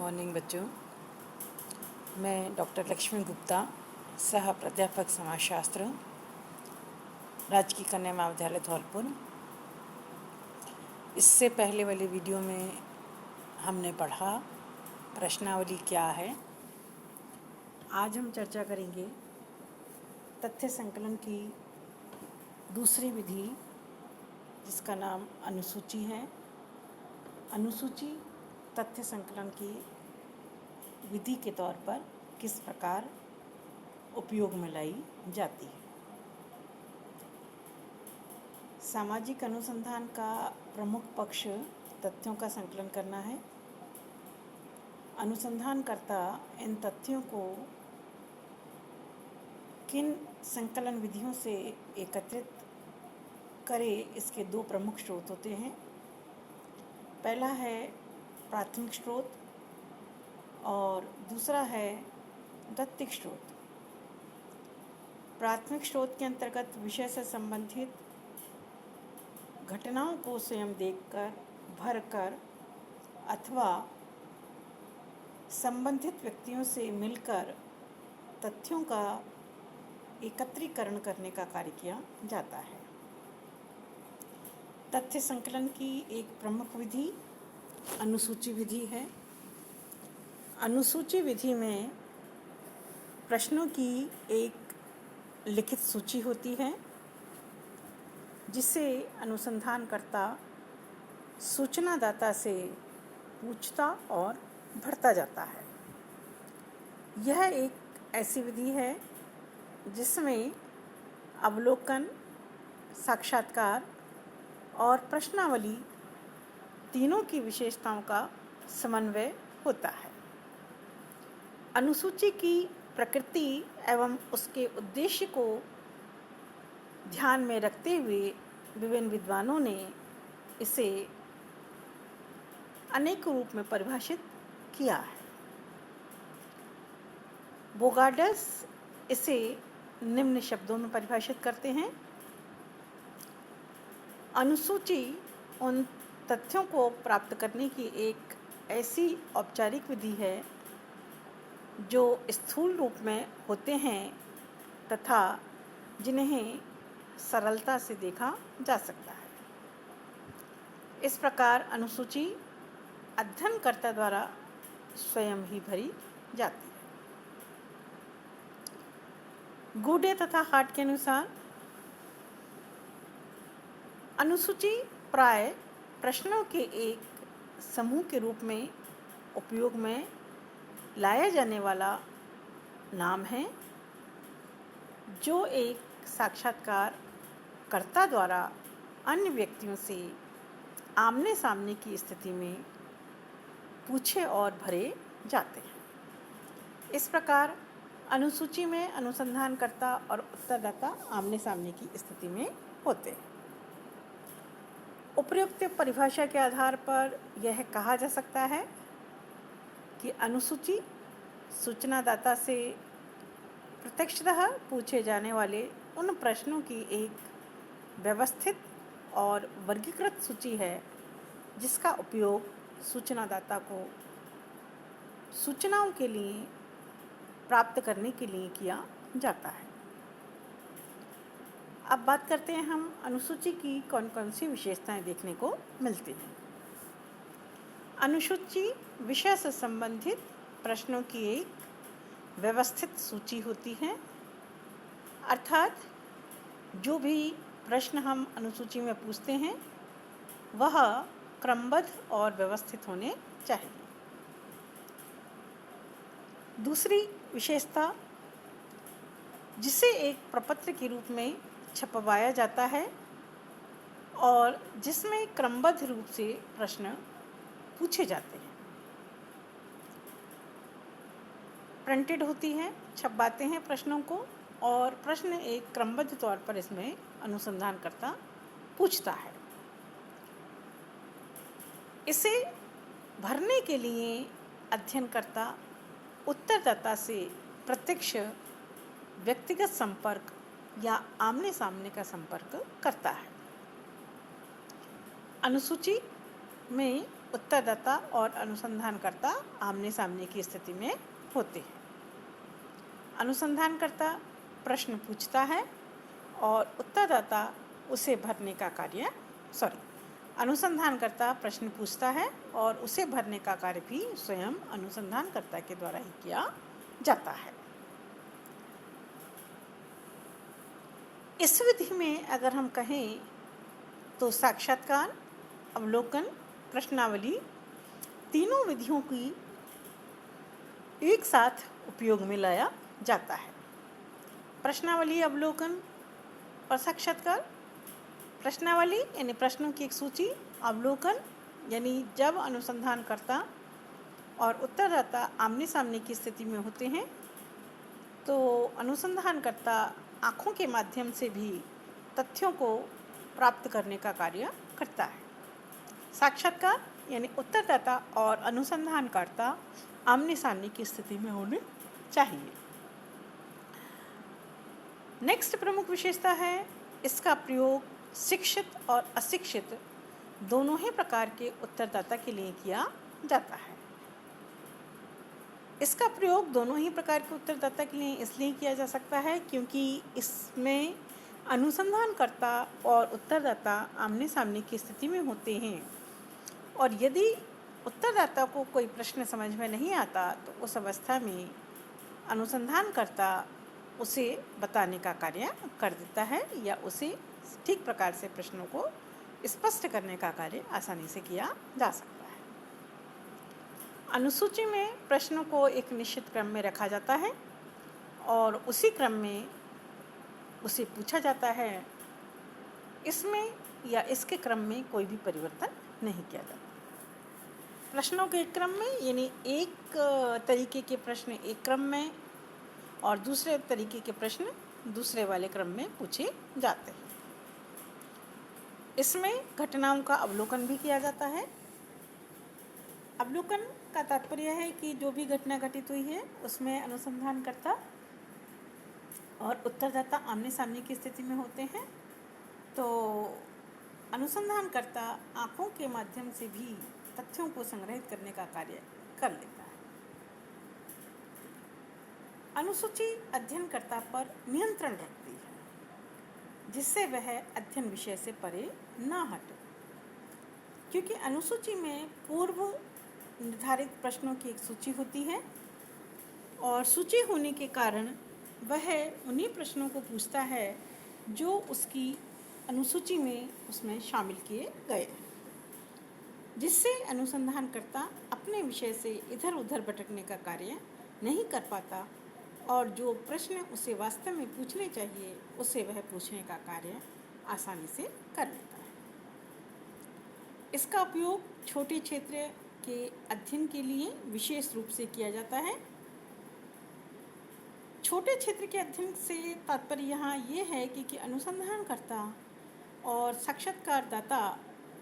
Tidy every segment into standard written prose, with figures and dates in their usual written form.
Morning बच्चों। मैं doctor Lakshmi Gupta, सह प्राध्यापक समाजशास्त्र, राजकीय कन्या महाविद्यालय धौलपुर। इससे पहले वाली वीडियो में हमने पढ़ा प्रश्नावली क्या है। आज हम चर्चा करेंगे तथ्य संकलन की दूसरी विधि, जिसका नाम अनुसूची है। अनुसूची तथ्य संकलन की विधि के तौर पर किस प्रकार उपयोग में लाई जाती है। सामाजिक अनुसंधान का प्रमुख पक्ष तथ्यों का संकलन करना है। अनुसंधानकर्ता इन तथ्यों को किन संकलन विधियों से एकत्रित करे, इसके दो प्रमुख स्रोत होते हैं। पहला है प्राथमिक स्रोत और दूसरा है द्वितीयक स्रोत। प्राथमिक स्रोत के अंतर्गत विषय से संबंधित घटनाओं को स्वयं देखकर, भरकर अथवा संबंधित व्यक्तियों से मिलकर तथ्यों का एकत्रीकरण करने का कार्य किया जाता है। तथ्य संकलन की एक प्रमुख विधि अनुसूची विधि है। अनुसूची विधि में प्रश्नों की एक लिखित सूची होती है, जिसे अनुसंधानकर्ता सूचनादाता से पूछता और भरता जाता है। यह एक ऐसी विधि है जिसमें अवलोकन, साक्षात्कार और प्रश्नावली तीनों की विशेषताओं का समन्वय होता है। अनुसूची की प्रकृति एवं उसके उद्देश्य को ध्यान में रखते हुए विभिन्न विद्वानों ने इसे अनेक रूप में परिभाषित किया है। बोगार्डस इसे निम्न शब्दों में परिभाषित करते हैं। अनुसूची उन तथ्यों को प्राप्त करने की एक ऐसी औपचारिक विधि है जो स्थूल रूप में होते हैं तथा जिन्हें सरलता से देखा जा सकता है। इस प्रकार अनुसूची अध्ययनकर्ता द्वारा स्वयं ही भरी जाती है। गुडे तथा हार्ट के अनुसार अनुसूची प्राय प्रश्नों के एक समूह के रूप में उपयोग में लाया जाने वाला नाम है, जो एक साक्षात्कारकर्ता द्वारा अन्य व्यक्तियों से आमने सामने की स्थिति में पूछे और भरे जाते हैं। इस प्रकार अनुसूची में अनुसंधानकर्ता और उत्तरदाता आमने सामने की स्थिति में होते हैं। उपयुक्त परिभाषा के आधार पर यह कहा जा सकता है कि अनुसूची सूचनादाता से प्रत्यक्षतः पूछे जाने वाले उन प्रश्नों की एक व्यवस्थित और वर्गीकृत सूची है, जिसका उपयोग सूचनादाता को सूचनाओं के लिए प्राप्त करने के लिए किया जाता है। अब बात करते हैं हम अनुसूची की कौन कौन सी विशेषताएं देखने को मिलती हैं। अनुसूची विषय से संबंधित प्रश्नों की एक व्यवस्थित सूची होती है, अर्थात जो भी प्रश्न हम अनुसूची में पूछते हैं वह क्रमबद्ध और व्यवस्थित होने चाहिए। दूसरी विशेषता, जिसे एक प्रपत्र के रूप में छपवाया जाता है और जिसमें क्रमबद्ध रूप से प्रश्न पूछे जाते हैं। प्रिंटेड होती है, छपवाते हैं प्रश्नों को और प्रश्न एक क्रमबद्ध तौर पर इसमें अनुसंधानकर्ता पूछता है। इसे भरने के लिए अध्ययनकर्ता उत्तरदाता से प्रत्यक्ष व्यक्तिगत संपर्क या आमने सामने का संपर्क करता है। अनुसूची में उत्तरदाता और अनुसंधानकर्ता आमने सामने की स्थिति में होते हैं। अनुसंधानकर्ता प्रश्न पूछता है और उत्तरदाता उसे भरने का कार्य अनुसंधानकर्ता प्रश्न पूछता है और उसे भरने का कार्य भी स्वयं अनुसंधानकर्ता के द्वारा ही किया जाता है। इस विधि में अगर हम कहें तो साक्षात्कार, अवलोकन, प्रश्नावली तीनों विधियों की एक साथ उपयोग में लाया जाता है। प्रश्नावली, अवलोकन और साक्षात्कार। प्रश्नावली यानी प्रश्नों की एक सूची, अवलोकन यानी जब अनुसंधानकर्ता और उत्तरदाता आमने सामने की स्थिति में होते हैं तो अनुसंधानकर्ता आँखों के माध्यम से भी तथ्यों को प्राप्त करने का कार्य करता है। साक्षात्कार यानी उत्तरदाता और अनुसंधानकर्ता आमने सामने की स्थिति में होने चाहिए। नेक्स्ट प्रमुख विशेषता है इसका प्रयोग शिक्षित और अशिक्षित दोनों ही प्रकार के उत्तरदाता के लिए किया जाता है। इसका प्रयोग दोनों ही प्रकार के उत्तरदाता के लिए इसलिए किया जा सकता है क्योंकि इसमें अनुसंधानकर्ता और उत्तरदाता आमने सामने की स्थिति में होते हैं और यदि उत्तरदाता को कोई प्रश्न समझ में नहीं आता तो उस अवस्था में अनुसंधानकर्ता उसे बताने का कार्य कर देता है या उसे ठीक प्रकार से प्रश्नों को स्पष्ट करने का कार्य आसानी से किया जा सकता है। अनुसूची में प्रश्नों को एक निश्चित क्रम में रखा जाता है और उसी क्रम में उसे पूछा जाता है। इसमें या इसके क्रम में कोई भी परिवर्तन नहीं किया जाता। प्रश्नों के क्रम में यानी एक तरीके के प्रश्न एक क्रम में और दूसरे तरीके के प्रश्न दूसरे वाले क्रम में पूछे जाते हैं। इसमें घटनाओं का अवलोकन भी किया जाता है। अवलोकन का तात्पर्य है कि जो भी घटना घटित हुई है उसमें अनुसंधानकर्ता और उत्तरदाता आमने सामने की स्थिति में होते हैं तो अनुसंधानकर्ता आँखों के माध्यम से भी तथ्यों को संग्रहित करने का कार्य कर लेता है। अनुसूची अध्ययनकर्ता पर नियंत्रण रखती है जिससे वह अध्ययन विषय से परे ना हटे, क्योंकि अनुसूची में पूर्व निर्धारित प्रश्नों की एक सूची होती है और सूची होने के कारण वह उन्हीं प्रश्नों को पूछता है जो उसकी अनुसूची में उसमें शामिल किए गए, जिससे अनुसंधानकर्ता अपने विषय से इधर उधर भटकने का कार्य नहीं कर पाता और जो प्रश्न उसे वास्तव में पूछने चाहिए उसे वह पूछने का कार्य आसानी से कर लेता है। इसका उपयोग छोटे क्षेत्र के अध्ययन के लिए विशेष रूप से किया जाता है। छोटे क्षेत्र के अध्ययन से तात्पर्य यहाँ ये है कि अनुसंधानकर्ता और साक्षात्कारदाता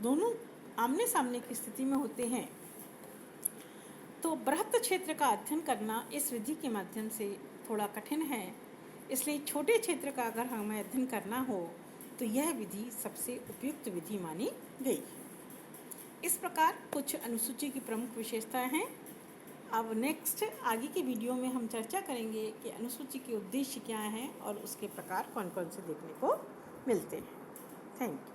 दोनों आमने सामने की स्थिति में होते हैं तो बृहत क्षेत्र का अध्ययन करना इस विधि के माध्यम से थोड़ा कठिन है। इसलिए छोटे क्षेत्र का अगर हमें अध्ययन करना हो तो यह विधि सबसे उपयुक्त विधि मानी गई। इस प्रकार कुछ अनुसूची की प्रमुख विशेषताएं हैं। अब नेक्स्ट आगे की वीडियो में हम चर्चा करेंगे कि अनुसूची के उद्देश्य क्या हैं और उसके प्रकार कौन कौन से देखने को मिलते हैं। Thank you.